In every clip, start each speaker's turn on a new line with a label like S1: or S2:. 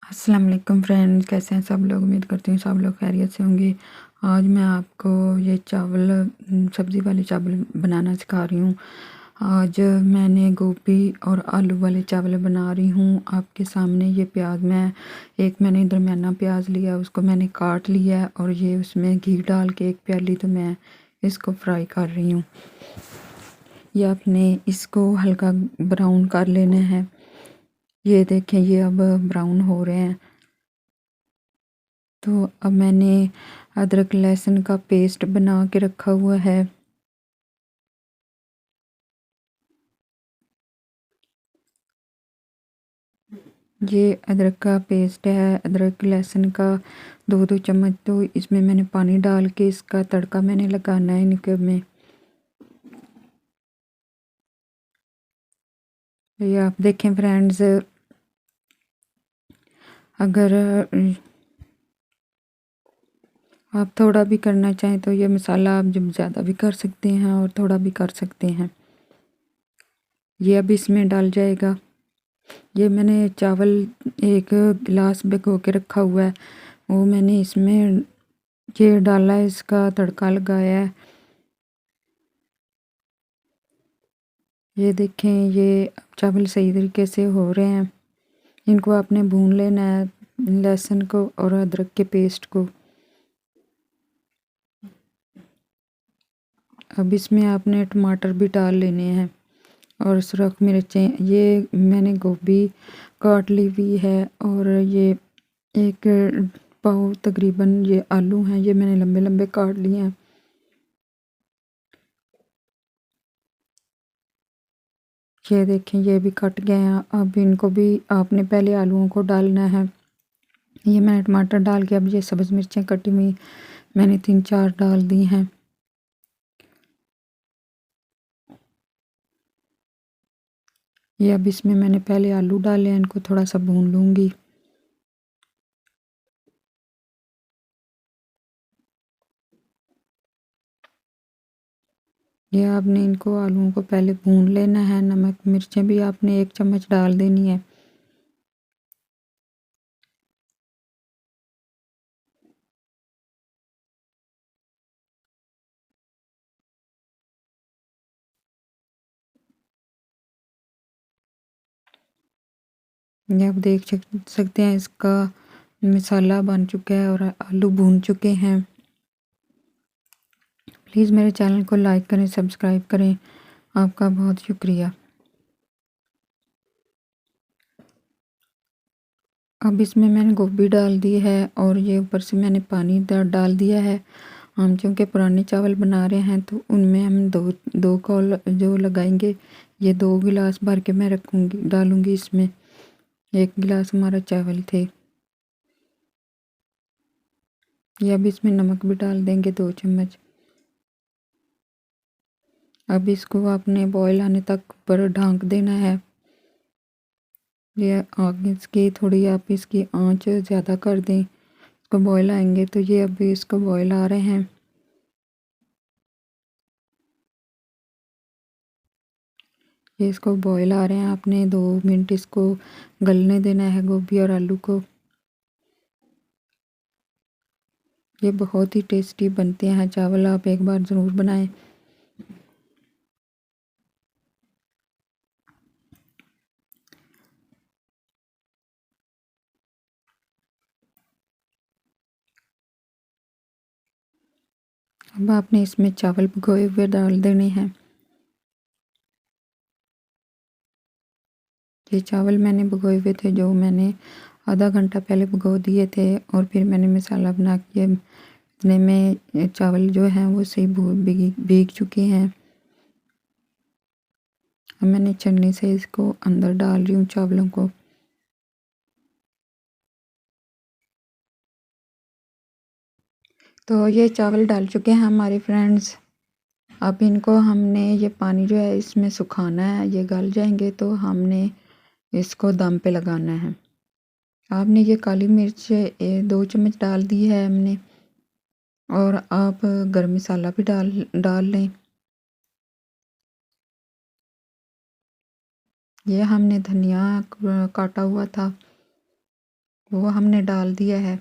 S1: अस्सलाम वालेकुम फ्रेंड्स, कैसे हैं सब लोग। उम्मीद करती हूँ सब लोग खैरियत से होंगे। आज मैं आपको ये चावल सब्ज़ी वाले चावल बनाना सिखा रही हूँ। आज मैंने गोभी और आलू वाले चावल बना रही हूँ आपके सामने। ये प्याज मैंने दरमियाना प्याज लिया, उसको मैंने काट लिया और ये उसमें घी डाल के एक प्याली तो मैं इसको फ्राई कर रही हूँ। ये आपने इसको हल्का ब्राउन कर लेना है। ये देखें, ये अब ब्राउन हो रहे हैं। तो अब मैंने अदरक लहसुन का पेस्ट बना के रखा हुआ है। ये अदरक का पेस्ट है, अदरक लहसुन का 2-2 चम्मच। तो इसमें मैंने पानी डाल के इसका तड़का मैंने लगाना है इनके में। ये आप देखें फ्रेंड्स, अगर आप थोड़ा भी करना चाहें तो ये मसाला आप जब ज़्यादा भी कर सकते हैं और थोड़ा भी कर सकते हैं। ये अब इसमें डाल जाएगा। ये मैंने चावल एक गिलास भिगो के रखा हुआ है, वो मैंने इसमें ये डाला है, इसका तड़का लगाया है। ये देखें, ये चावल सही तरीके से हो रहे हैं। इनको आपने भून लेना है, लहसुन को और अदरक के पेस्ट को। अब इसमें आपने टमाटर भी डाल लेने हैं और सुरख मिर्चें। ये मैंने गोभी काट ली हुई है और ये एक पाव तकरीबन ये आलू हैं, ये मैंने लंबे लंबे काट लिए हैं। ये देखें, ये भी कट गए हैं। अब इनको भी आपने पहले आलूओं को डालना है। ये मैंने टमाटर डाल के अब ये सब्ज़ मिर्चें कटी हुई मैंने 3-4 डाल दी हैं। ये अब इसमें मैंने पहले आलू डाले हैं, इनको थोड़ा सा भून लूँगी। ये आपने इनको आलूओं को पहले भून लेना है। नमक मिर्चें भी आपने 1 चम्मच डाल देनी है। ये आप देख सकते हैं, इसका मसाला बन चुका है और आलू भून चुके हैं। प्लीज़ मेरे चैनल को लाइक करें, सब्सक्राइब करें। आपका बहुत शुक्रिया। अब इसमें मैंने गोभी डाल दी है और ये ऊपर से मैंने पानी डाल दिया है। हम चूँकि पुराने चावल बना रहे हैं तो उनमें हम दो दो कॉल जो लगाएंगे। ये 2 गिलास भर के मैं डालूँगी इसमें। 1 गिलास हमारा चावल थे। ये अब इसमें नमक भी डाल देंगे 2 चम्मच। अब इसको आपने बॉयल आने तक ऊपर ढाँक देना है। ये आग इसकी थोड़ी आप इसकी आंच ज़्यादा कर दें, इसको बॉयल आएंगे। तो ये अभी इसको बॉयल आ रहे हैं। ये इसको बॉयल आ रहे हैं, आपने 2 मिनट इसको गलने देना है गोभी और आलू को। ये बहुत ही टेस्टी बनते हैं चावल, आप एक बार ज़रूर बनाएं। अब आपने इसमें चावल भिगोए हुए डाल देने हैं। ये चावल मैंने भिगोए हुए थे, जो मैंने आधा घंटा पहले भिगो दिए थे और फिर मैंने मसाला बना के इतने में चावल जो हैं वो सही भीग चुके हैं। अब मैंने छन्नी से इसको अंदर डाल रही हूँ चावलों को। तो ये चावल डाल चुके हैं हमारे फ्रेंड्स। अब इनको हमने ये पानी जो है इसमें सुखाना है, ये गल जाएंगे तो हमने इसको दम पे लगाना है। आपने ये काली मिर्च 2 चम्मच डाल दी है हमने, और आप गरम मसाला भी डाल लें। ये हमने धनिया काटा हुआ था। वो हमने डाल दिया है।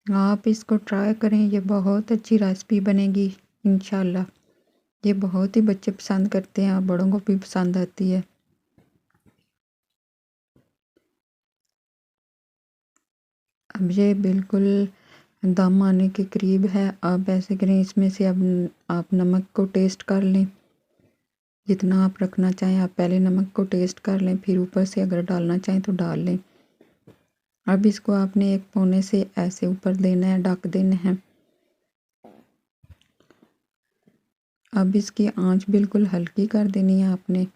S1: आप इसको ट्राई करें, ये बहुत अच्छी रेसिपी बनेगी इंशाल्लाह। ये बहुत ही बच्चे पसंद करते हैं और बड़ों को भी पसंद आती है। अब ये बिल्कुल दम आने के करीब है। आप ऐसे करें, इसमें से अब आप नमक को टेस्ट कर लें। जितना आप रखना चाहें आप पहले नमक को टेस्ट कर लें, फिर ऊपर से अगर डालना चाहें तो डाल लें। अब इसको आपने एक कोने से ऐसे ऊपर देना है, ढक देना है। अब इसकी आंच बिल्कुल हल्की कर देनी है आपने।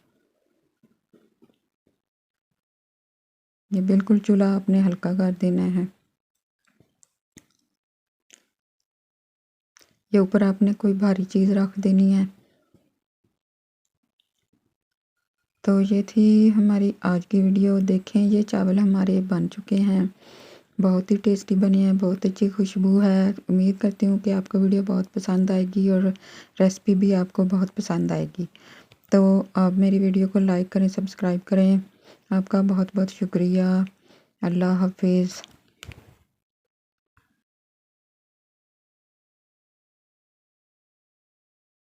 S1: ये बिल्कुल चूल्हा आपने हल्का कर देना है। ये ऊपर आपने कोई भारी चीज़ रख देनी है। तो ये थी हमारी आज की वीडियो। देखें, ये चावल हमारे बन चुके हैं, बहुत ही टेस्टी बने हैं, बहुत अच्छी खुशबू है। उम्मीद करती हूँ कि आपको वीडियो बहुत पसंद आएगी और रेसिपी भी आपको बहुत पसंद आएगी। तो आप मेरी वीडियो को लाइक करें, सब्सक्राइब करें। आपका बहुत बहुत शुक्रिया। अल्लाह हाफिज़।